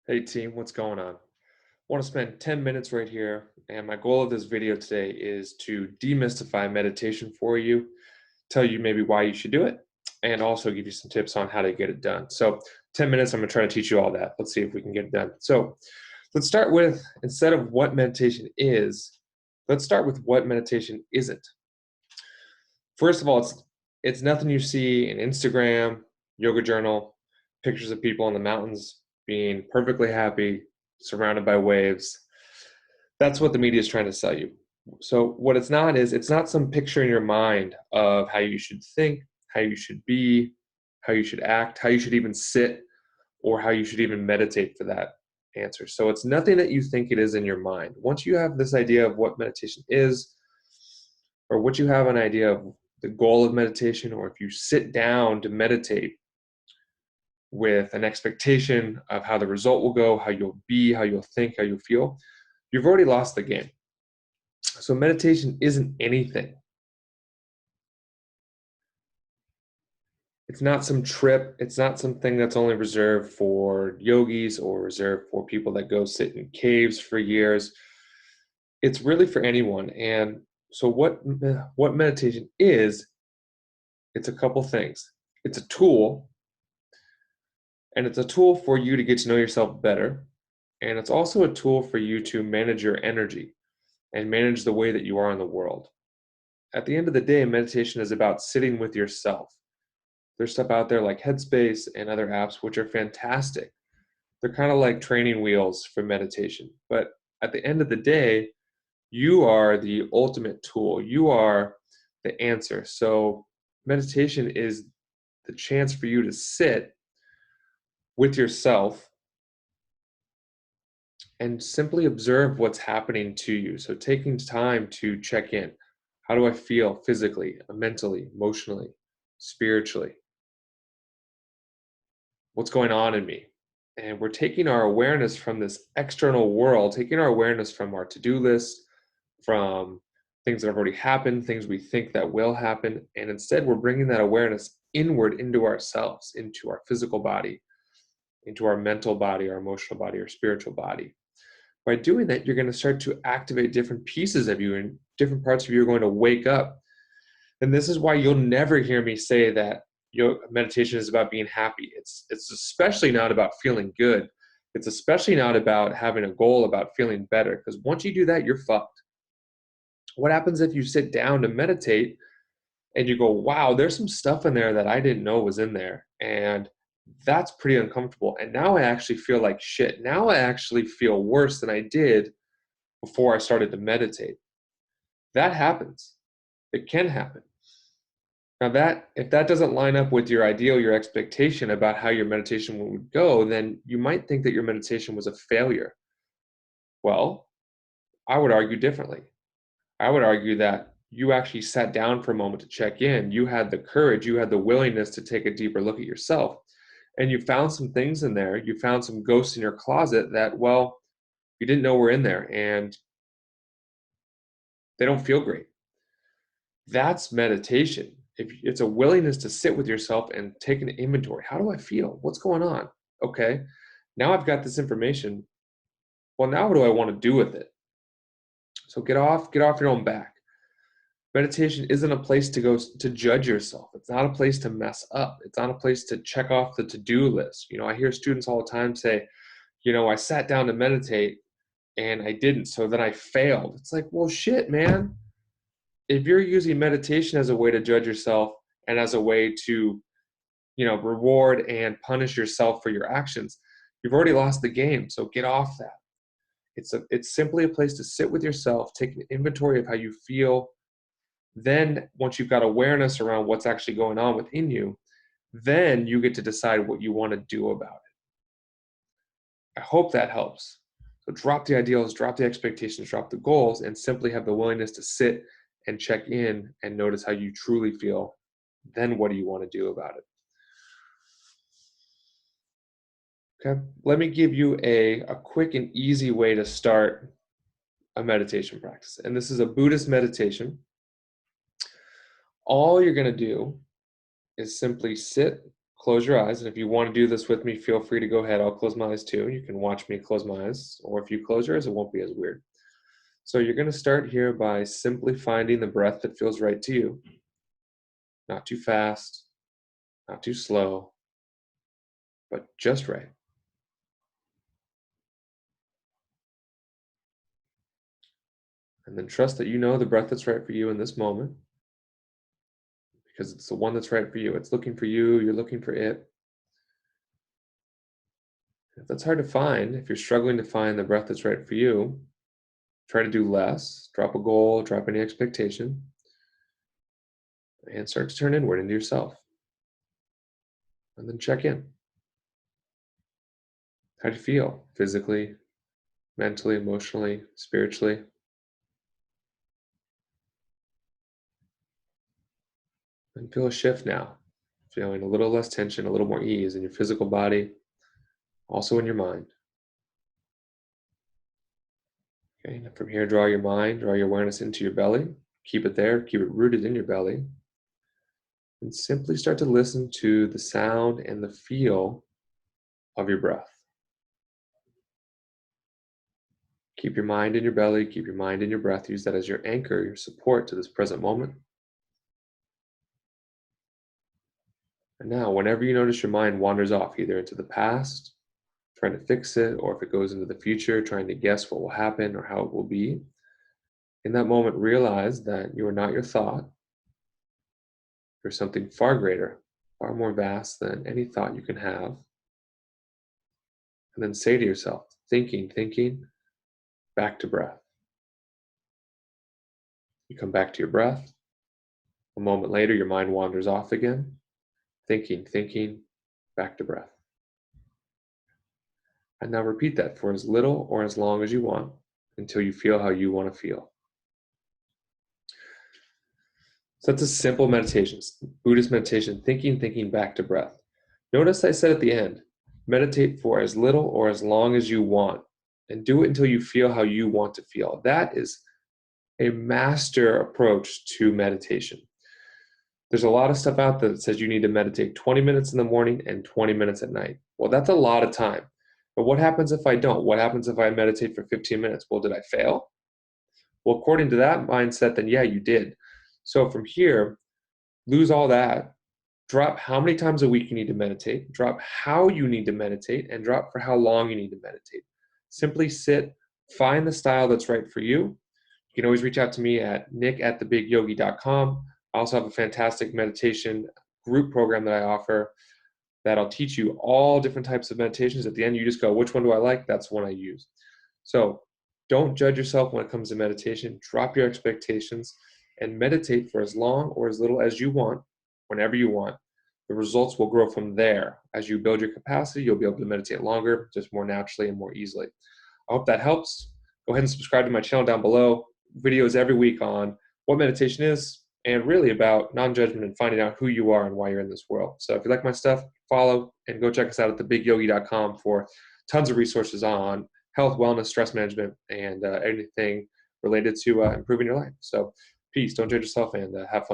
Hey team, what's going on? I want to spend 10 minutes right here, and my goal of this video today is to demystify meditation for you, tell you maybe why you should do it, and also give you some tips on how to get it done. So, 10 minutes, I'm going to try to teach you all that. Let's see if we can get it done. So, let's start with instead of what meditation is, let's start with what meditation isn't. First of all, it's nothing you see in Instagram, yoga journal, pictures of people in the mountains being perfectly happy, surrounded by waves. That's what the media is trying to sell you. So what it's not is it's not some picture in your mind of how you should think, how you should be, how you should act, how you should even sit, or how you should even meditate for that answer. So it's nothing that you think it is in your mind. Once you have this idea of what meditation is, or what you have an idea of the goal of meditation, or if you sit down to meditate with an expectation of how the result will go, how you'll be, how you'll think, how you'll feel, you've already lost the game. So meditation isn't anything. It's not some trip. It's not something that's only reserved for yogis or reserved for people that go sit in caves for years. It's really for anyone. And so what meditation is, it's a couple things. It's a tool, and it's a tool for you to get to know yourself better. And it's also a tool for you to manage your energy and manage the way that you are in the world. At the end of the day, meditation is about sitting with yourself. There's stuff out there like Headspace and other apps which are fantastic. They're kind of like training wheels for meditation. But at the end of the day, you are the ultimate tool. You are the answer. So meditation is the chance for you to sit with yourself and simply observe what's happening to you. So taking time to check in. How do I feel physically, mentally, emotionally, spiritually? What's going on in me? And we're taking our awareness from this external world, taking our awareness from our to-do list, from things that have already happened, things we think that will happen, and instead we're bringing that awareness inward into ourselves, into our physical body, into our mental body, our emotional body, our spiritual body. By doing that, you're going to start to activate different pieces of you, and different parts of you are going to wake up. And this is why you'll never hear me say that meditation is about being happy. It's especially not about feeling good. It's especially not about having a goal about feeling better, because once you do that, you're fucked. What happens if you sit down to meditate and you go, wow, there's some stuff in there that I didn't know was in there, and that's pretty uncomfortable, and now I actually feel like shit. Now I actually feel worse than I did before I started to meditate. That happens. It can happen. Now that if that doesn't line up with your ideal, your expectation about how your meditation would go, then you might think that your meditation was a failure. Well, I would argue differently. I would argue that you actually sat down for a moment to check in. You had the courage, you had the willingness to take a deeper look at yourself. And you found some things in there. You found some ghosts in your closet that, well, you didn't know were in there, and they don't feel great. That's meditation. If it's a willingness to sit with yourself and take an inventory. How do I feel? What's going on? Okay. Now I've got this information. Well, now what do I want to do with it? So get off your own back. Meditation isn't a place to go to judge yourself. It's not a place to mess up. It's not a place to check off the to-do list. I hear students all the time say, I sat down to meditate and I didn't, so then I failed. It's like, well, shit, man. If you're using meditation as a way to judge yourself and as a way to, reward and punish yourself for your actions, you've already lost the game. So get off that. It's simply a place to sit with yourself, take an inventory of how you feel. Then once you've got awareness around what's actually going on within you, then you get to decide what you want to do about it. I hope that helps. So drop the ideals, drop the expectations, drop the goals, and simply have the willingness to sit and check in and notice how you truly feel. Then what do you want to do about it? Okay, let me give you a quick and easy way to start a meditation practice. And this is a Buddhist meditation. All you're going to do is simply sit close your eyes. And if you want to do this with me, feel free to go ahead. I'll close my eyes too. You can watch me close my eyes. Or if you close yours, it won't be as weird. So you're going to start here by simply finding the breath that feels right to you. Not too fast, not too slow, but just right. And then trust that you know the breath that's right for you in this moment, because it's the one that's right for you. It's looking for you, you're looking for it. If that's hard to find, if you're struggling to find the breath that's right for you, try to do less, drop a goal, drop any expectation, and start to turn inward into yourself. And then check in. How do you feel physically, mentally, emotionally, spiritually? And feel a shift now, feeling a little less tension, a little more ease in your physical body, also in your mind. Okay, and from here, draw your awareness into your belly. Keep it there, keep it rooted in your belly. And simply start to listen to the sound and the feel of your breath. Keep your mind in your belly, keep your mind in your breath. Use that as your anchor, your support to this present moment. And now, whenever you notice your mind wanders off, either into the past, trying to fix it, or if it goes into the future, trying to guess what will happen or how it will be, in that moment, realize that you are not your thought. You're something far greater, far more vast than any thought you can have. And then say to yourself, thinking, back to breath. You come back to your breath. A moment later, your mind wanders off again. Thinking, back to breath. And now repeat that for as little or as long as you want until you feel how you want to feel. So that's a simple meditation, Buddhist meditation, thinking, back to breath. Notice I said at the end, meditate for as little or as long as you want, and do it until you feel how you want to feel. That is a master approach to meditation. There's a lot of stuff out there that says you need to meditate 20 minutes in the morning and 20 minutes at night. Well, that's a lot of time. But what happens if I don't? What happens if I meditate for 15 minutes? Well, did I fail? Well, according to that mindset, then yeah, you did. So from here, lose all that, drop how many times a week you need to meditate, drop how you need to meditate, and drop for how long you need to meditate. Simply sit, find the style that's right for you. You can always reach out to me at nick@thebigyogi.com. I also have a fantastic meditation group program that I offer that I'll teach you all different types of meditations. At the end, you just go, which one do I like? That's the one I use. So don't judge yourself when it comes to meditation. Drop your expectations and meditate for as long or as little as you want, whenever you want. The results will grow from there. As you build your capacity, you'll be able to meditate longer, just more naturally and more easily. I hope that helps. Go ahead and subscribe to my channel down below. Videos every week on what meditation is and really about non-judgment and finding out who you are and why you're in this world. So if you like my stuff, follow and go check us out at thebigyogi.com for tons of resources on health, wellness, stress management, and anything related to improving your life. So peace, don't judge yourself, and have fun.